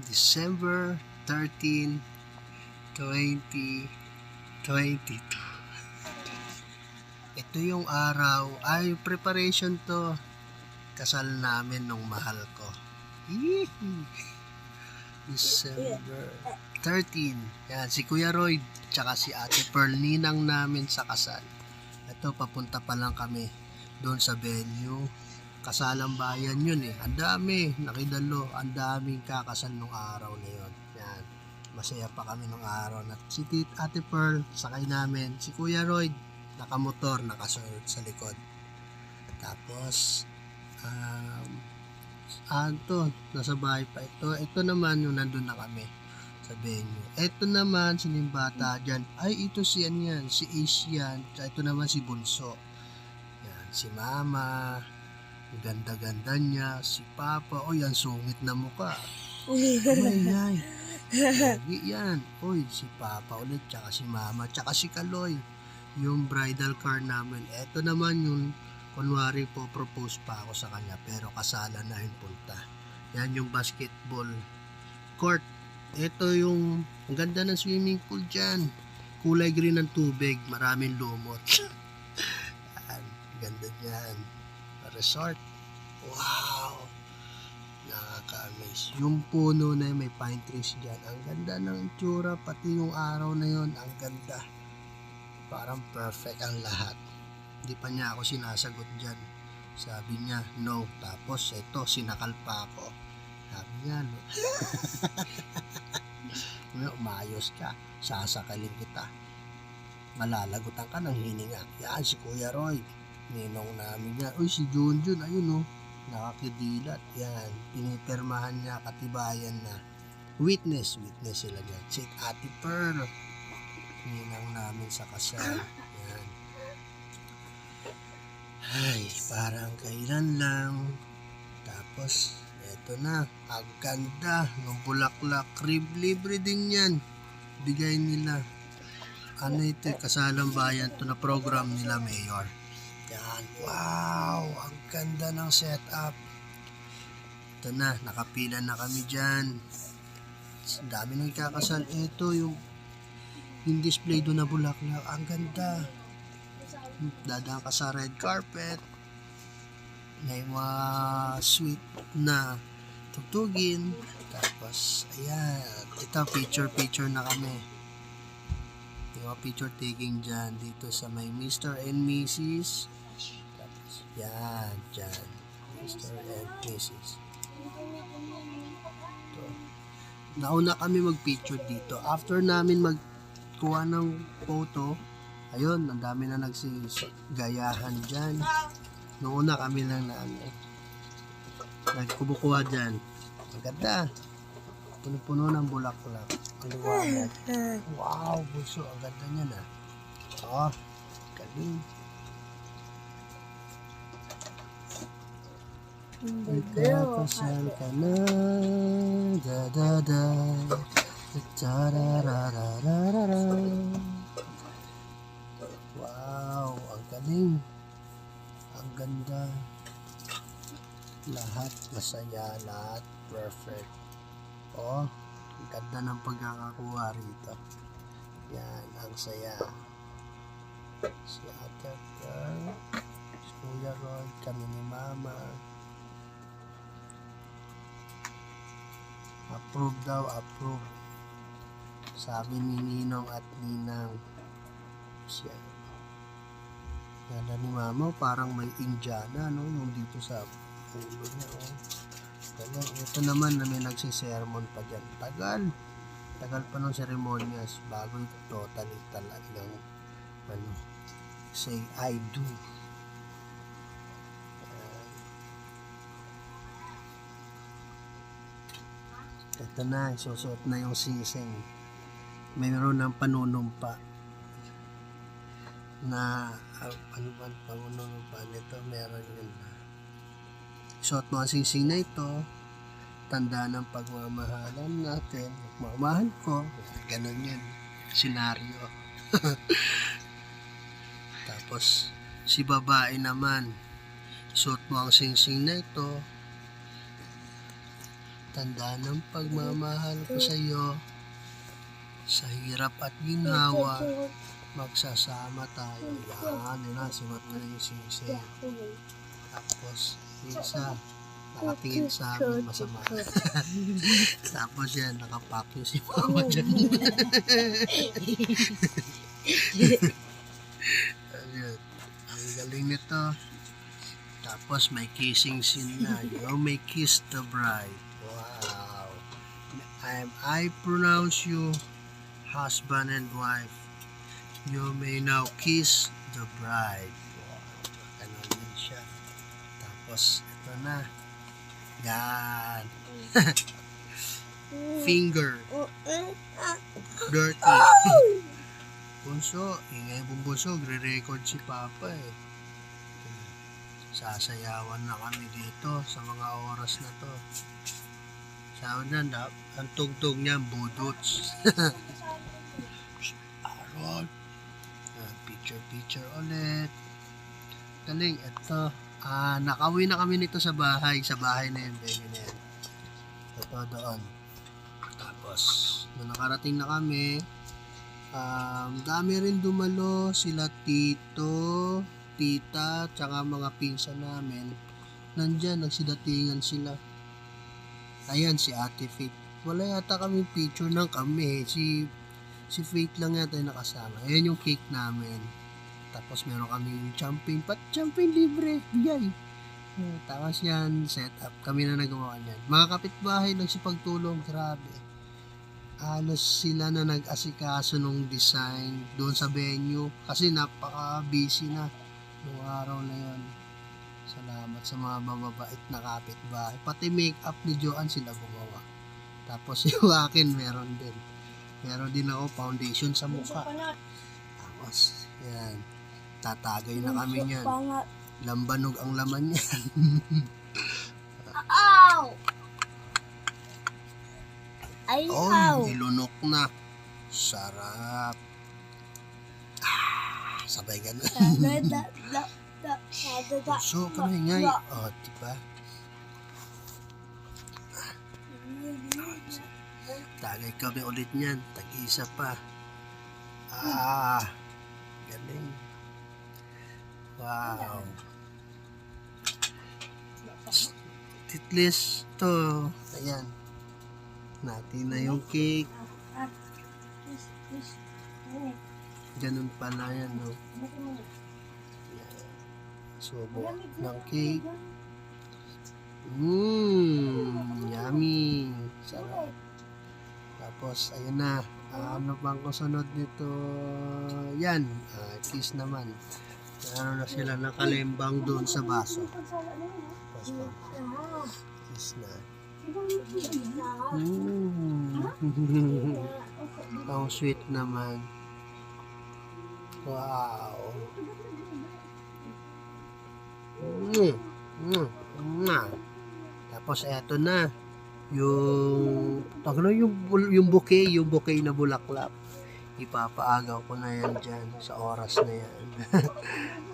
December 13, 2022. Ito yung araw, ay preparation to. Kasal namin nung mahal ko. December 13. Yan, si Kuya Roy, tsaka si Ate Pearl, ninang namin sa kasal. Ito, papunta pa lang kami doon sa venue. Kasalang bayan yun eh. Ang dami, nakidalo, ang daming kakasal nung araw na yun. Yan, masaya pa kami nung araw. At si Ate Pearl, sakay namin. Si Kuya Roy, nakamotor, nakasurot sa likod. Tapos, nasa bahay pa ito. Ito naman yung nandun na kami sa venue. Ito naman, sining bata dyan. Ay, ito si yan, si Ace yan. Ito naman si Bunso. Yan, si Mama. Ganda-ganda niya. Si Papa. Oy, ang sungit na mukha. Ay. Yan. Oy, si Papa ulit. Tsaka si Mama. Tsaka si Kaloy. Yung bridal car namin. Ito naman yung kunwari po propose pa ako sa kanya pero kasalan na yung punta. Yan yung basketball court. Ito yung ang ganda ng swimming pool dyan. Kulay green ng tubig. Maraming lumot. Yan, ganda dyan. Resort. Wow! Nakaka-amaze. Yung puno na yun, may pine trees dyan. Ang ganda ng itsura. Pati yung araw na yun, ang ganda. Parang perfect ang lahat. Hindi pa niya ako sinasagot dyan. Sabi niya, no. Tapos, ito, sinakal pa ako. Sabi niya, no. Umayos ka. Sasakalin kita. Malalagutan ka ng hininga. Yan, si Kuya Roy. Ninong namin yan. Uy, si Junjun, ayun, no. Nakakidilat. Yan. Pinipirmahan niya, katibayan na. Witness sila dyan. Si Ate Pearl. Ninang namin sa kasal. Yan. Ay, parang kailan lang. Tapos, eto na. Ang ganda ng bulaklak. Libre din yan. Bigay nila. Ano ito? Kasalang bayan. Ito na program nila, Mayor. Yan. Wow! Ang ganda ng setup. Ito na. Nakapila na kami dyan. Ang dami nang kakasal. Ito yung display doon na bulaklak. Ang ganda. Dadaan ka sa red carpet. May mga sweet na tugtugin. Tapos, ayan. Ito, picture na kami. Yung picture taking dyan. Dito sa may Mr. and Mrs. Tapos, yan. Dyan. Mr. and Mrs. Ito. Nauna kami mag-picture dito. After namin magkuha ng photo, ayun, ang dami na nagsisigayahan dyan. Noong una kami lang na nagkubukuha dyan. Ang ganda. Puno-puno ng bulaklak. Ang liwanag. Wow, Bunso. Ang ganda niya na. Oh, galing. Ikakasal ka na. Da-da-da. Da-da-da-da-da-da-da. Wow, ang galing. Ang ganda. Lahat masaya, lahat perfect. Oh, ang ganda ng pagkakakuha rito. Yan, ang saya. Si Ate Pearl, si Kuya Roy, kami ni Mama. Approve daw, approve. Sabi ni Ninong at Ninang. Siya. Ganda ni Mama, parang may Indiana, no? Yung dito sa ulo niya, oh. Ganyan. Ito naman na may nagsisermon pa dyan. Tagal pa ng seremonyas bago totally talagang say I do. Ito na, isusuot na yung singsing. Mayroon ng panunumpa na ano ba ang panunumpa nito? Meron yun na isuot mo ang singsing na ito, tanda ng pagmamahalan natin. Magmamahal ko, ganun yun, senaryo. Tapos si babae naman, isuot mo ang singsing na ito, Tanda ng pagmamahal ko sa iyo. Sa hirap at ginawa, magsasama tayo. Yan, yun na, sinuot na yung sisi. Tapos, isa, nakatingin sa amin masama. Tapos yan, nakapakyo si mama dyan. Ayun, ang galing nito. Tapos may kissing scene na. You may kiss the bride. Wow. I pronounce you husband and wife. You may now kiss the bride. Wow. Ganun din siya. Tapos, ito na. Yan. Finger. Dirty. Bunso. Ingay mong bunso. Gre-record si Papa eh. Sasayawan na kami dito sa mga oras na to. Sabi na, ang tugtog niya, budots. Aaron. Picture ulit. Galing, ito. Nakauwi na kami nito sa bahay. Sa bahay na yun, baby na yan. Ito doon. Tapos, nung nakarating na kami, dami rin dumalo sila tito, tita, tsaka mga pinsan namin. Nandyan, nagsidatingan sila. Ayan, si Ate Faith. Wala yata kami picture ng kami. Si Faith lang yata yung nakasama. Ayan yung cake namin. Tapos meron kami champagne. Champagne libre. Bigay. Tapos yan, set up. Kami na nagawa niyan. Mga kapitbahay nagsipagtulong. Grabe. Halos sila na nag-asikaso nung design doon sa venue. Kasi napaka-busy na nung araw na yon. Salamat sa mga mababait na kapitbahay. Pati make-up ni Joanne sila gumawa. Tapos yung akin meron din. Meron din ako foundation sa mukha. Tapos, yan. Tatagay na kami niyan. Lambanog ang laman niyan. Oh, nilunok na. Sarap. Sabay ganun. So, kami ngay. Oh, diba? Tagay kami ulit niyan. Tag-isa pa. Galing. Wow. Titlis to. Ayan. Natin na yung cake. Ganun pala yan, no? Subo ng cake. Yummy. Sarap. Tapos, ayun na. Ano bang kusunod nito? Yan. Kiss naman. Ano na sila nakalembang doon sa baso. Tapos, kiss na. Ang sweet naman. Wow. Tapos eto na yung bouquet na bulaklak. Ipapaagaw ko na yan dyan sa oras na yan.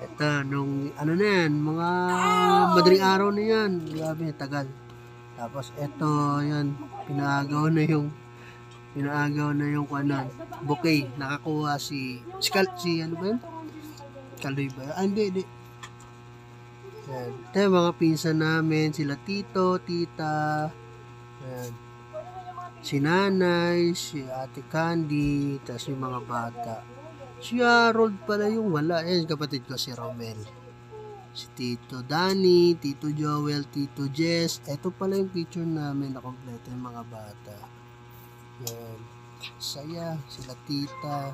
Eto, nung ano na yan, mga madaling araw na yan. Grabe, tagal. Tapos eto, yan, pinaagaw na yung kanan, bouquet. Nakakuha si ano ba yun? Kaloy ba? Hindi. Yan. Ito yung mga pinsan namin, sila tito, tita, yan. Si nanay, si ate Candy, tapos yung mga bata. Si Harold pala yung wala. Yan, kapatid ko si Romel. Si Tito Danny, Tito Joel, Tito Jess. Ito pala yung picture namin na kompleto yung mga bata. Yan. Saya, sila tita,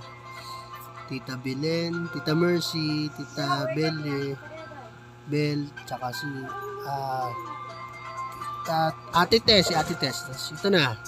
Tita Belen, Tita Mercy, Tita Bel, tsaka si Ate Tess, si Ate Tess. Ito na.